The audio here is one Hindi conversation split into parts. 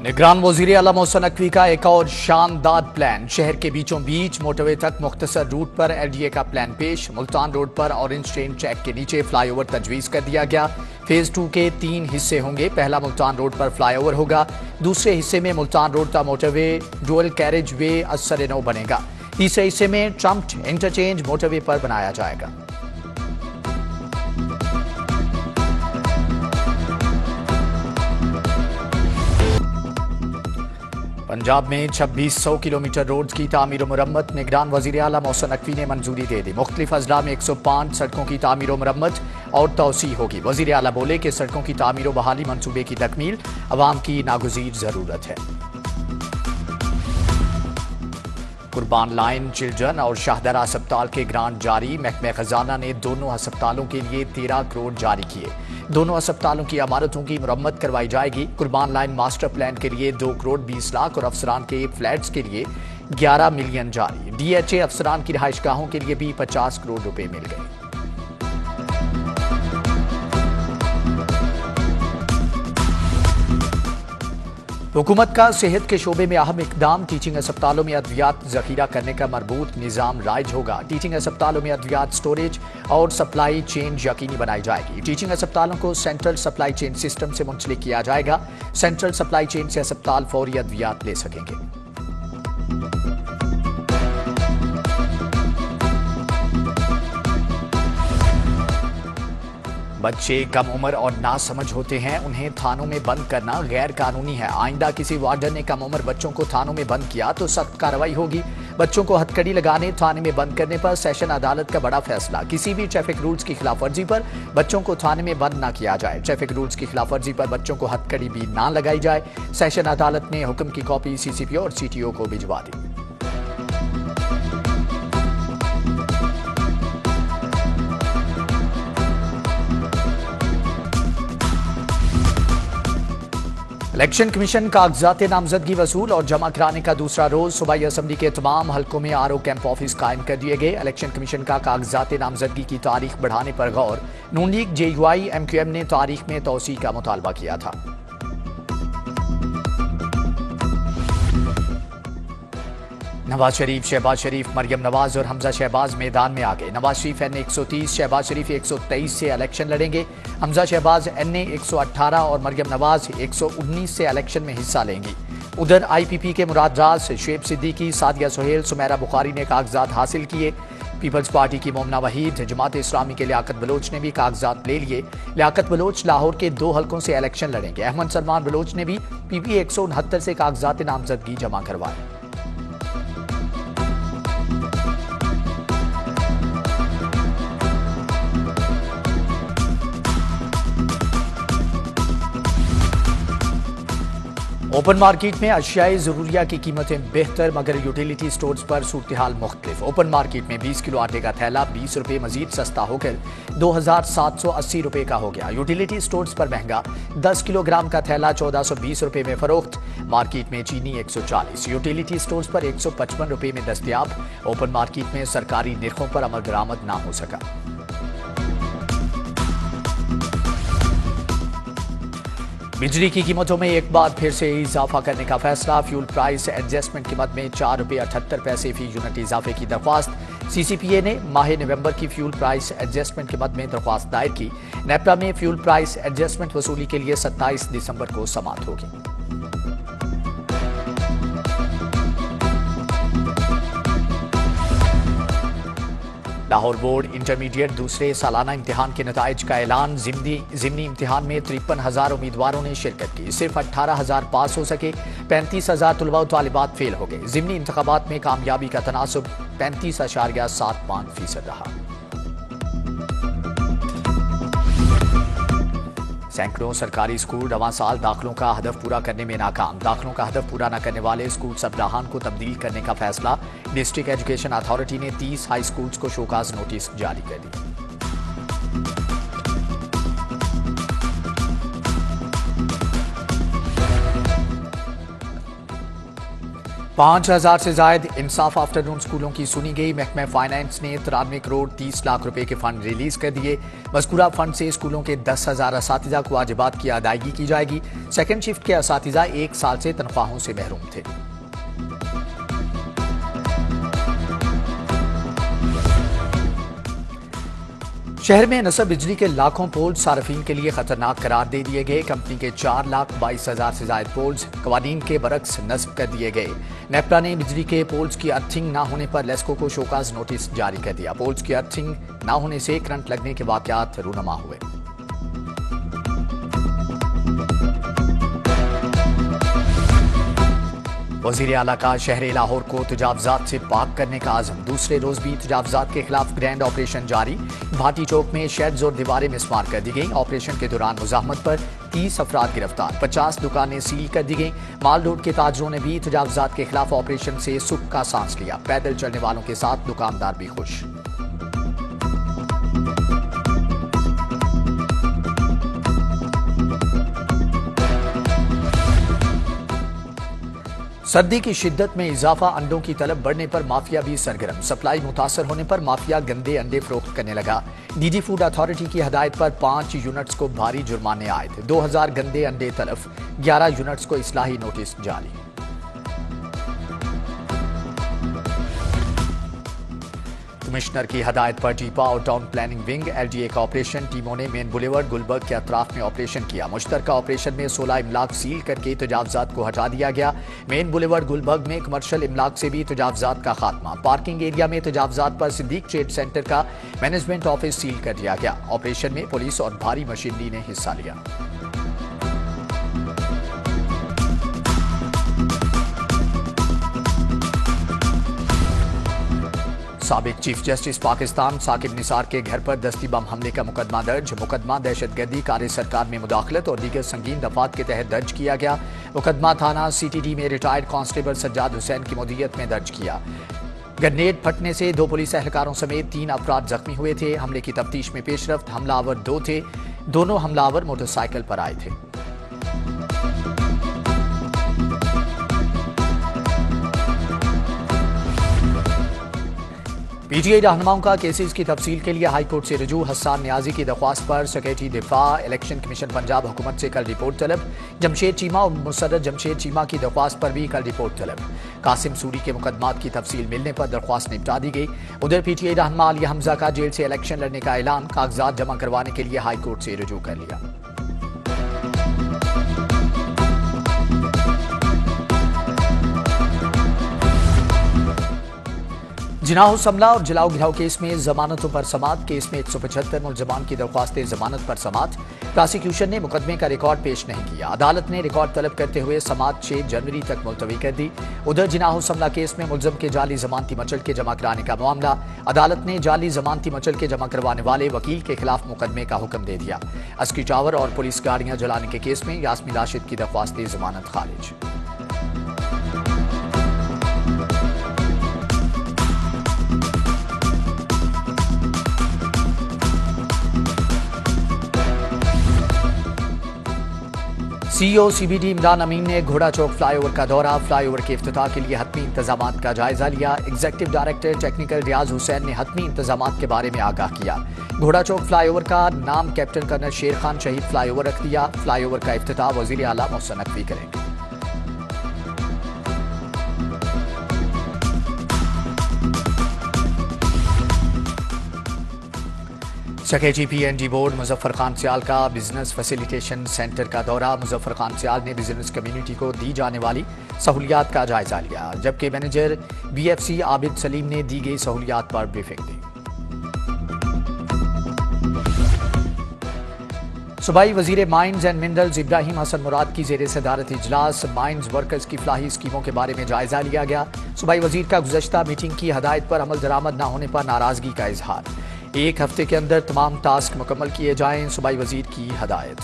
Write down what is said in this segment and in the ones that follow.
निगरान वज़ीर आला मोहसिन नकवी का एक और शानदार प्लान। शहर के बीचों बीच मोटरवे तक मुख्तसर रूट पर LDA का प्लान पेश। मुल्तान रोड पर ऑरेंज ट्रेन ट्रैक के नीचे फ्लाईओवर तजवीज कर दिया गया। फेज 2 के 3 हिस्से होंगे। पहला मुल्तान रोड पर फ्लाईओवर होगा। दूसरे हिस्से में मुल्तान रोड का मोटरवे डुअल कैरेज वे असर नौ बनेगा। तीसरे हिस्से में ट्रम्प्ड इंटरचेंज मोटरवे पर बनाया जाएगा। पंजाब में 2600 किलोमीटर रोड की तामीर और मुरम्मत। निगरान वज़ीर आला मोहसिन नकवी ने मंजूरी दे दी। मुख्तलिफ अजला में 105 सड़कों की तामीर और मुरम्मत और तोसी होगी। वज़ीर आला बोले कि सड़कों की तामीर और बहाली मंसूबे की तकमील अवाम की नागुज़ीर जरूरत है। कुर्बान लाइन चिल्ड्रन और शाहदरा अस्पताल के ग्रांट जारी। महकमे खजाना ने दोनों अस्पतालों के लिए 13 करोड़ जारी किए। दोनों अस्पतालों की इमारतों की मुरम्मत करवाई जाएगी। कुर्बान लाइन मास्टर प्लान के लिए 2 करोड़ 20 लाख और अफसरान के फ्लैट्स के लिए 11 मिलियन जारी। DHA अफसरान की रिहाइशगाहों के लिए भी 50 करोड़ रुपए मिल गए। हुकूमत का सेहत के शोबे में अहम इकदाम। टीचिंग अस्पतालों में अद्वियात जखीरा करने का मरबूत निज़ाम राइज होगा। टीचिंग अस्पतालों में अद्वियात स्टोरेज और सप्लाई चेन यकीनी बनाई जाएगी। टीचिंग अस्पतालों को सेंट्रल सप्लाई चेन सिस्टम से मुंसलिक किया जाएगा। सेंट्रल सप्लाई चेन से अस्पताल फौरी अद्वियात ले सकेंगे। बच्चे कम उम्र और नासमझ होते हैं, उन्हें थानों में बंद करना गैर कानूनी है। आइंदा किसी वार्डन ने कम उम्र बच्चों को थानों में बंद किया तो सख्त कार्रवाई होगी। बच्चों को हथकड़ी लगाने, थाने में बंद करने पर सेशन अदालत का बड़ा फैसला। किसी भी ट्रैफिक रूल्स की खिलाफवर्जी पर बच्चों को थाने में बंद न किया जाए। ट्रैफिक रूल्स की खिलाफवर्जी पर बच्चों को हथकड़ी भी ना लगाई जाए। सेशन अदालत ने हुक्म की कॉपी CCPO और CTO को भिजवा दी। इलेक्शन कमीशन कागजात नामजदगी वसूल और जमा कराने का दूसरा रोज। सूबाई असम्बली के तमाम हलकों में RO कैंप ऑफिस कायम कर दिए गए। इलेक्शन कमीशन का कागजात नामजदगी की तारीख बढ़ाने पर गौर। नून लीग, JUI, MQM ने तारीख में तोसी का मुतालबा किया था। नवाज शरीफ, शहबाज शरीफ, मरियम नवाज और हमजा शहबाज मैदान में आ गए। नवाज शरीफ NA 130, शहबाज शरीफ 123 से इलेक्शन लड़ेंगे। हमजा शहबाज NA 118 और मरियम नवाज 119 से इलेक्शन में हिस्सा लेंगी। उधर IPP के मुराद राज, शुएब सिद्दीकी, सादिया सुहेल, सुमेरा बुखारी ने कागजात हासिल किए। पीपल्स पार्टी की मोमना वहीद, जमात इस्लामी के लियाकत बलोच ने भी कागजात ले लिए। लियाकत बलोच लाहौर के 2 हलकों से इलेक्शन लड़ेंगे। अहमद सलमान बलोच ने भी PP 169 से कागजात नामजदगी जमा करवाए। ओपन मार्केट में अशियाए ज़रूरिया की कीमतें बेहतर, मगर यूटिलिटी स्टोर्स पर सूरत हाल मुख्तलिफ। ओपन मार्केट में 20 किलो आटे का थैला 20 रुपये मजीद सस्ता होकर 2780 रुपये का हो गया। यूटिलिटी स्टोर्स पर महंगा 10 किलोग्राम का थैला 1420 रुपये में फरोख्त। मार्केट में चीनी 140, यूटिलिटी स्टोर्स पर 155 रुपये में दस्तयाब। ओपन मार्केट में सरकारी निर्खों पर अमल दरामद ना हो सका। बिजली की कीमतों में एक बार फिर से इजाफा करने का फैसला। फ्यूल प्राइस एडजस्टमेंट कीमत में 4 रुपये 78 पैसे फी यूनिट इजाफे की दरख्वास्त। CCPA ने माह नवंबर की फ्यूल प्राइस एडजस्टमेंट कीमत में दरख्वास्त दायर की। नेपरा में फ्यूल प्राइस एडजस्टमेंट वसूली के लिए 27 दिसंबर को समाप्त होगी। लाहौर बोर्ड इंटरमीडिएट दूसरे सालाना इम्तिहान के नताइज का ऐलान। ज़िमनी इम्तिहान में 53,000 उम्मीदवारों ने शिरकत की। सिर्फ 18,000 पास हो सके। 35,000 तलबा और तालिबात फेल हो गए। ज़िमनी इंतखाबात में कामयाबी का तनासुब 35.75% रहा। सैकड़ों सरकारी स्कूल रवां साल दाखिलों का हदफ पूरा करने में नाकाम। दाखिलों का हदफ पूरा न करने वाले स्कूल सरबराहान को तब्दील करने का फैसला। डिस्ट्रिक्ट एजुकेशन अथॉरिटी ने 30 हाई स्कूल्स को शोकाज नोटिस जारी कर दी। 5,000 से जायद इंसाफ आफ्टरनून स्कूलों की सुनी गई। महकमा फाइनेंस ने 93 करोड़ 30 लाख रुपए के फंड रिलीज कर दिए। मज़कूरा फंड से स्कूलों के 10,000 असातिज़ा को वाजिबात की अदायगी की जाएगी। सेकंड शिफ्ट के असातिज़ा 1 साल से तनख्वाहों से महरूम थे। शहर में नस्ब बिजली के लाखों पोल्स सार्फिन के लिए खतरनाक करार दे दिए गए। कंपनी के 4,22,000 से ज्यादा पोल्स कवानीन के बरक्स नस्ब कर दिए गए। नेपरा ने बिजली के पोल्स की अर्थिंग न होने पर लेस्को को शोकाज नोटिस जारी कर दिया। पोल्स की अर्थिंग न होने से करंट लगने के वाकयात रूनमा हुए। वज़ीर आला का शहर लाहौर को तजावजात से पाक करने का आज़म। दूसरे रोज भी तजावजात के खिलाफ ग्रैंड ऑपरेशन जारी। भाटी चौक में शेड्स और दीवारें मिसमार कर दी गई। ऑपरेशन के दौरान मुजाहमत पर 30 अफराद गिरफ्तार। 50 दुकानें सील कर दी गई। माल रोड के ताजरों ने भी तजावजात के खिलाफ ऑपरेशन से सुख का सांस लिया। पैदल चलने वालों के साथ दुकानदार भी खुश। सर्दी की शिद्दत में इजाफा, अंडों की तलब बढ़ने पर माफिया भी सरगर्म। सप्लाई मुतासर होने पर माफिया गंदे अंडे फरोख्त करने लगा। डीजी फूड अथॉरिटी की हदायत पर 5 यूनिट्स को भारी जुर्माने आए थे। 2000 गंदे अंडे तलफ, 11 यूनिट्स को इस्लाही नोटिस जारी। कमिश्नर की हदायत पर जीपा और टाउन प्लानिंग विंग एलडीए का ऑपरेशन। टीमों ने मेन बुलेवर्ड गुलबर्ग के अतराफ में ऑपरेशन किया। मुश्तरका ऑपरेशन में 16 इमलाक सील करके तजावजात को हटा दिया गया। मेन बुलेवर्ड गुलबर्ग में कमर्शियल इमलाक से भी तजावजात का खात्मा। पार्किंग एरिया में तजावजात पर सिद्दीक ट्रेड सेंटर का मैनेजमेंट ऑफिस सील कर दिया गया। ऑपरेशन में पुलिस और भारी मशीनरी ने हिस्सा लिया। साबिक चीफ जस्टिस पाकिस्तान साकिब निसार के घर पर दस्ती बम हमले का मुकदमा दर्ज। मुकदमा दहशतगर्दी, कार्य सरकार में मुदाखलत और दीगर संगीन दफात के तहत दर्ज किया गया। मुकदमा थाना सीटीडी में रिटायर्ड कांस्टेबल सज्जाद हुसैन की मुदीयत में दर्ज किया। ग्रेनेड फटने से 2 पुलिस एहलकारों समेत 3 अफराद जख्मी हुए थे। हमले की तफ्तीश में पेशरफ्त। हमलावर 2 थे। दोनों हमलावर मोटरसाइकिल पर आए थे। पीटीआई रहनुमाओं का केसेस की तफसील के लिए हाईकोर्ट से रुजू। हसन नियाजी की दरख्वास्त पर सेक्रेटरी दिफा इलेक्शन कमीशन पंजाब हुकूमत से कल रिपोर्ट तलब। जमशेद चीमा और मुसर्रत जमशेद चीमा की दरख्वास्त पर भी कल रिपोर्ट तलब। कासिम सूरी के मुकदमात की तफसील मिलने पर दरख्वास्त निपटा दी गई। उधर पीटीआई रहनुमा अली हमजा का जेल से इलेक्शन लड़ने का ऐलान। कागजात जमा करवाने के लिए हाईकोर्ट से रुजू कर लिया। जिनाह हमला और जलाओ गिराव केस में जमानतों पर समात। केस में 175 मुलजमान की दरख्वास्तें जमानत पर समात। प्रोसिक्यूशन ने मुकदमे का रिकॉर्ड पेश नहीं किया। अदालत ने रिकॉर्ड तलब करते हुए समात 6 जनवरी तक मुलतवी कर दी। उधर जिनाह हमला केस में मुलजम के जाली जमानती मचल के जमा कराने का मामला। अदालत ने जाली जमानती मचल के जमा करवाने वाले वकील के खिलाफ मुकदमे का हुक्म दे दिया। अस्की टावर और पुलिस गाड़ियां जलाने के केस में यास्मीन राशिद की दरख्वास्तें जमानत खारिज। सीईओ सीबीडी इमरान अमीन ने घोड़ा चौक फ्लाईओवर का दौरा। फ्लाईओवर के इफ्तिताह के लिए हतमी इंतजामात का जायजा लिया। एग्जीक्यूटिव डायरेक्टर टेक्निकल रियाज हुसैन ने हतमी इंतजामात के बारे में आगाह किया। घोड़ा चौक फ्लाईओवर का नाम कैप्टन कर्नल शेर खान शहीद फ्लाईओवर रख दिया। फ्लाईओवर का इफ्तिताह वजीर आला मोहसिन नकवी करेंगे। Secretary PNG board Muzaffar Khan Sial का बिजनेस फैसिलिटेशन सेंटर का दौरा। मुजफ्फर खान सियाल ने बिजनेस कम्युनिटी को दी जाने वाली सहूलियात का जायजा लिया, जबकि मैनेजर बीएफसी आबिद सलीम ने दी गई सहूलियात पर ब्रीफिंग दी। सूबाई वजीर mines and minerals Ibrahim Hassan Murad की जेर सदारत इजलास। माइंस वर्कर्स की फलाही स्कीमों के बारे में जायजा लिया गया। सूबाई वजीर का गुज़श्ता मीटिंग की हदायत पर अमल दरामद न होने पर नाराजगी का इजहार। 1 हफ्ते के अंदर तमाम टास्क मुकम्मल किए जाएं, सूबाई वजीर की हदायत।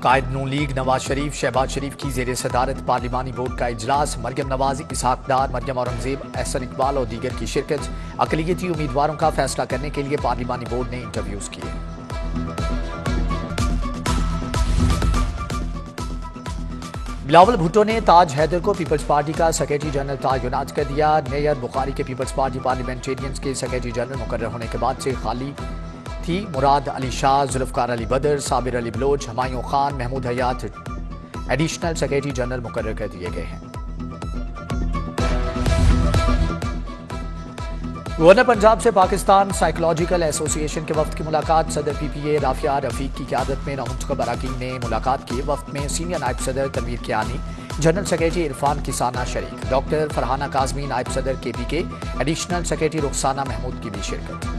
कायद नून लीग नवाज शरीफ शहबाज शरीफ की जेर सदारत पार्लिमानी बोर्ड का इजलास। मरियम नवाज, इसहाक डार, मरियम औरंगजेब, एहसन इकबाल और दीगर की शिरकत। अकलियती उम्मीदवारों का फैसला करने के लिए पार्लिमानी बोर्ड ने इंटरव्यूज किए। बिलावल भुट्टो ने ताज हैदर को पीपल्स पार्टी का सेक्रेटरी जनरल तैनात कर दिया। नैयर बुखारी के पीपल्स पार्टी पार्लियामेंटेरियंस के सेक्रेटरी जनरल मुकर्रर होने के बाद से खाली थी। मुराद अली शाह, जुल्फकार अली बदर, साबिर अली बलोच, हमायूं खान, महमूद हयात एडिशनल सेक्रेटरी जनरल मुकर्रर कर दिए गए हैं। गवर्नर पंजाब से पाकिस्तान साइकोलॉजिकल एसोसिएशन के वफ्द की मुलाकात। सदर पीपीए राफिया रफीक की क़यादत में नामुंतखब अरकान ने मुलाकात की। वफ्द में सीनियर नायब सदर तनवीर कियानी, जनरल सेक्रेटरी इरफान किसाना शरीक, डॉक्टर फरहाना काजमी, नायब सदर KPK, additional secretary Rukhsana Mahmood की भी शिरकत।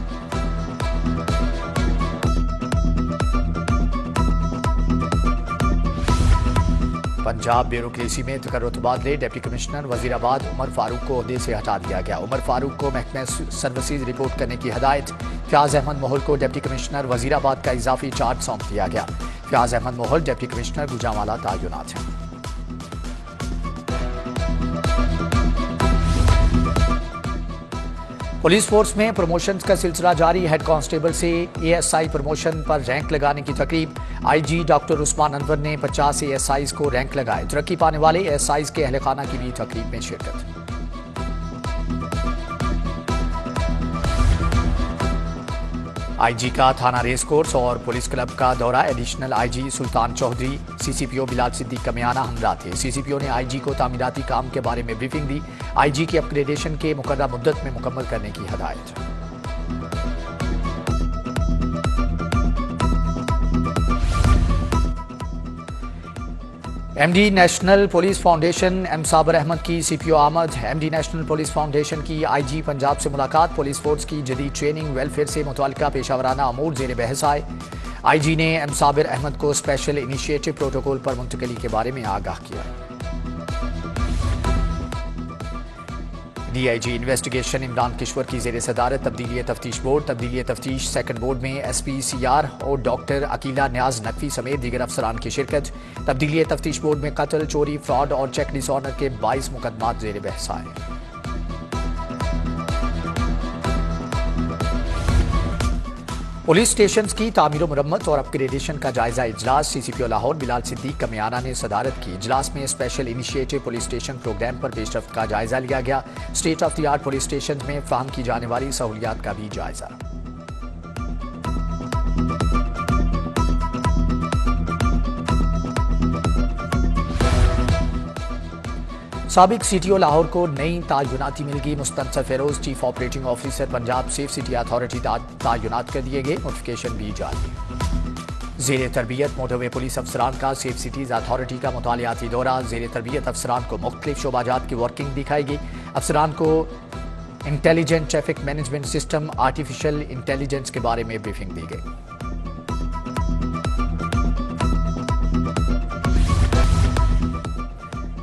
पंजाब ब्यूरोक्रेसी में तकर्रुत तबादले। डिप्टी कमिश्नर वजीराबाद उमर फारूक को ओहदे से हटा दिया गया। उमर फारूक को महकमा सर्विसेज रिपोर्ट करने की हदायत। फयाज अहमद मोहल को डिप्टी कमिश्नर वजीराबाद का इजाफी चार्ज सौंप दिया गया। फयाज अहमद मोहल डिप्टी कमिश्नर गुजरांवाला तैनात हैं। पुलिस फोर्स में प्रमोशन का सिलसिला जारी। हेड कांस्टेबल से एएसआई प्रमोशन पर रैंक लगाने की तकरीब। आईजी डॉक्टर उस्मान अनवर ने 50 एएसआईज को रैंक लगाए। तरक्की पाने वाले एएसआईज के अहले खाना की भी तकरीब में शिरकत। आईजी का थाना रेस कोर्स और पुलिस क्लब का दौरा। एडिशनल आईजी सुल्तान चौधरी, सीसीपीओ बिलाल सिद्दीक कमियाना हमरा थे। सीसीपीओ ने आईजी को तामीराती काम के बारे में ब्रीफिंग दी। आईजी की अपग्रेडेशन के मुकर्ररा मुद्दत में मुकम्मल करने की हदायत। MD national police foundation M Sabir Ahmad की सीपीओ आमद। एमडी नेशनल पुलिस फाउंडेशन की आईजी पंजाब से मुलाकात। पुलिस फोर्स की जदीद ट्रेनिंग वेलफेयर से मुतल्लिका पेशावराना अमूर जेर बहस आए। आईजी ने एम साबर अहमद को स्पेशल इनिशिएटिव प्रोटोकॉल पर मुंतकली के बारे में आगाह किया। डीआईजी इन्वेस्टिगेशन इमरान किश्वर की जेर सदारत तब्दीली तफ्तीश बोर्ड। तब्दीली तफ्तीश सेकंड बोर्ड में एसपी-सीआर और डॉक्टर अकीला न्याज नकवी समेत दीगर अफसरान की शिरकत। तब्दीली तफ्तीश बोर्ड में कत्ल, चोरी, फ्रॉड और चेक डिसऑनर के 22 मुकदमात जेर बहस आए। पुलिस स्टेशन की तामीर मुरम्मत और अपग्रेडेशन का जायजा इजलास। सीसीपीओ लाहौर बिलाल सिद्दीक कमियाना ने सदारत की। इजलास में special initiative police station program पर पेशरफ्त का जायजा लिया गया। State of the art police station में फराहम की जाने वाली सहूलियात का भी जायजा। साबिक सीटीओ लाहौर को नई तैनाती मिल गई। Mustansar Feroz chief operating officer Punjab safe city authority तैनात कर दिए गए। नोटिफिकेशन भी जारी। जेर तरबियत मोटरवे पुलिस अफसरान का सेफ सिटीज अथॉरिटी का मुतालियाती दौरा। जेर तरबियत अफसरान को मुख्तलिफ शोबाजात की वर्किंग दिखाई गई। अफसरान को intelligent traffic management system, artificial intelligence के बारे में ब्रीफिंग दी गई।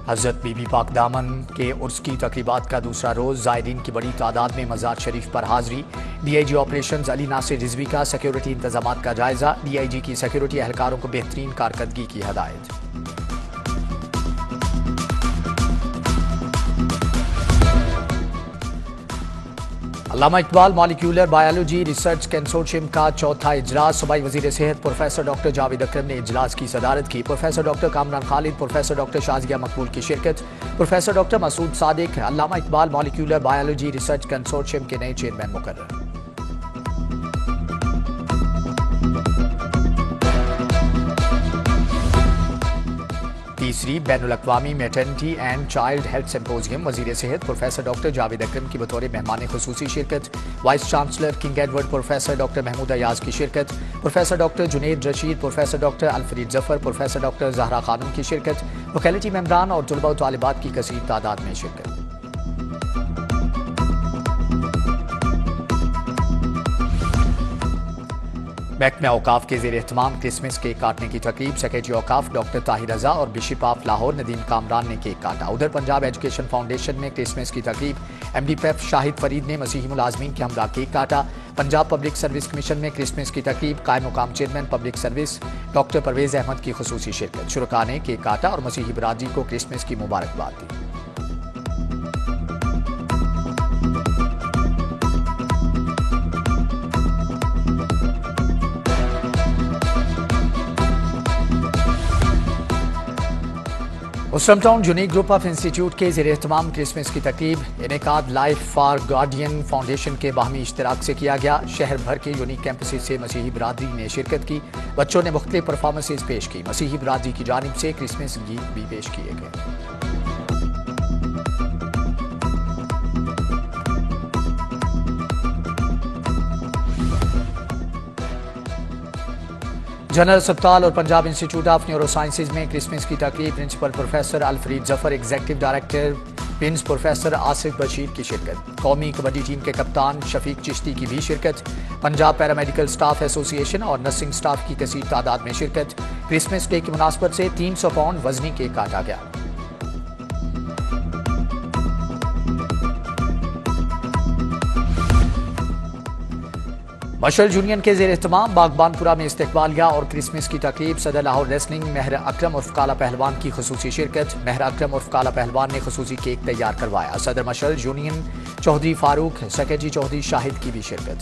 हजरत बीबी पाक दामन के उर्स की तकरीबात का दूसरा रोज। ज़ायरीन की बड़ी तादाद में मज़ार शरीफ पर हाजिरी। डीआईजी ऑपरेशंस अली नासिर रिजवी का सिक्योरिटी इंतजामात का जायजा। डीआईजी की सिक्योरिटी एहलकारों को बेहतरीन कारकर्दगी की हदायत। Allama Iqbal molecular biology research consortium का चौथा इजलास। सूबाई वजीर सेहत प्रोफेसर डॉक्टर जावेद अकरम ने इजलास की सदारत की। Professor doctor Kamran Khalid, professor doctor Shazia Maqbool की शिरकत। Professor doctor Masood Sadiq Allama Iqbal molecular biology research consortium के नए चेयरमैन मुकर्रर। तीसरी बैनुल अक़वामी maternity and child health symposium. वजीर सेहत प्रोफेसर डॉक्टर जावेद अकरम की बतौर मेहमान खुसूसी शिरकत। Vice chancellor King Edward professor doctor Mahmood Ayaz की शिरकत। Professor doctor Junaid Rasheed, professor doctor Alfareed Zafar, professor doctor Zahra Khanum की शिरकत। लोकेलिटी मेंबरान और तुलबा व तालिबात की कसीर तादाद में शिरकत। महकमा औकाफ के ज़ेर एहतमाम क्रिसमस केक काटने की तकरीब। सेक्रेटरी औकाफ डॉक्टर ताहिर रजा और बिशप ऑफ लाहौर नदीम कामरान ने केक काटा। उधर पंजाब एजुकेशन फाउंडेशन में क्रिसमस की तकरीब। एमडी पेफ शाहिद फरीद ने मसीही मुलाजमीन के हमरा केक काटा। पंजाब पब्लिक सर्विस कमीशन में क्रिसमस की तकरीब। कायम मुकाम chairman public service doctor Parvez Ahmad की खुसूसी शिरकत। शुरका ने केक काटा और मसीही बरादरी को क्रिसमस की मुबारकबाद दी। Muslim town unique group of institute के ज़ेर एहतमाम क्रिसमस की तकरीब इनेकाद लाइफ फॉर गार्डियन फाउंडेशन के बाहमी इश्तराक से किया गया। शहर भर के यूनिक कैंपस से मसीही बरादरी ने शिरकत की। बच्चों ने मुख्तलिफ परफॉर्मेंसेज पेश की। मसीही बरादरी की जानिब से क्रिसमस गीत भी पेश किए गए। जनरल अस्पताल और Punjab institute of neuro sciences में क्रिसमस की तकरीब principal professor Alfareed Zafar, executive director PINS professor Asif Bashir की शिरकत। कौमी कबड्डी टीम के कप्तान शफीक चिश्ती की भी शिरकत। पंजाब पैरामेडिकल स्टाफ एसोसिएशन और नर्सिंग स्टाफ की कसीर तादाद में शिरकत। क्रिसमस डे की मुनासबत से 300 पाउंड वजनी केक काटा गया। मशल यूनियन के ज़ेर एहतमाम बागबानपुरा में इस्तकबालिया और क्रिसमस की तकरीब। सदर लाहौर रेसलिंग महर अकरम उर्फ काला पहलवान की खुसूसी शिरकत। महर अकरम उर्फ काला पहलवान ने खुसूसी केक तैयार करवाया। सदर मशल यूनियन चौधरी फारूक, सेक्रेटरी चौधरी शाहिद की भी शिरकत।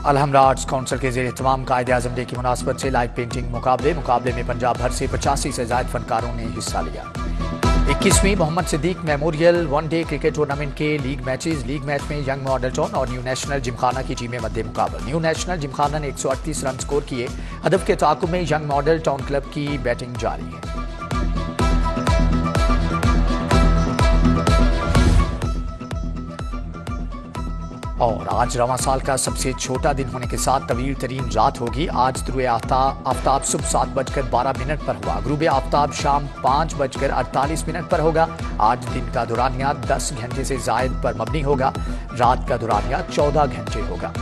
अलहमरा आर्ट्स काउंसिल के ज़ेर एहतमाम कायदे आज़म डे की मुनासबत से लाइव पेंटिंग मुकाबले में पंजाब भर से 85 से ज़ायद फनकारों ने हिस्सा लिया। 21वीं Mohammad Siddique memorial one day cricket tournament के लीग मैच में यंग मॉडल टाउन और न्यू नेशनल जिमखाना की टीमें मद्दे मुकाबला। न्यू नेशनल जिमखाना ने 138 रन स्कोर किए। हदफ के ताकुब में यंग मॉडल टाउन क्लब की बैटिंग जारी है। और आज रवां साल का सबसे छोटा दिन होने के साथ तवील तरीन रात होगी। आज तुरुए आफ्ताब सुबह 7:12 पर हुआ। गुरूब आफ्ताब शाम 5:48 पर होगा। आज दिन का दुरानिया 10 घंटे से जायद पर मबनी होगा। रात का दुरानिया 14 घंटे होगा।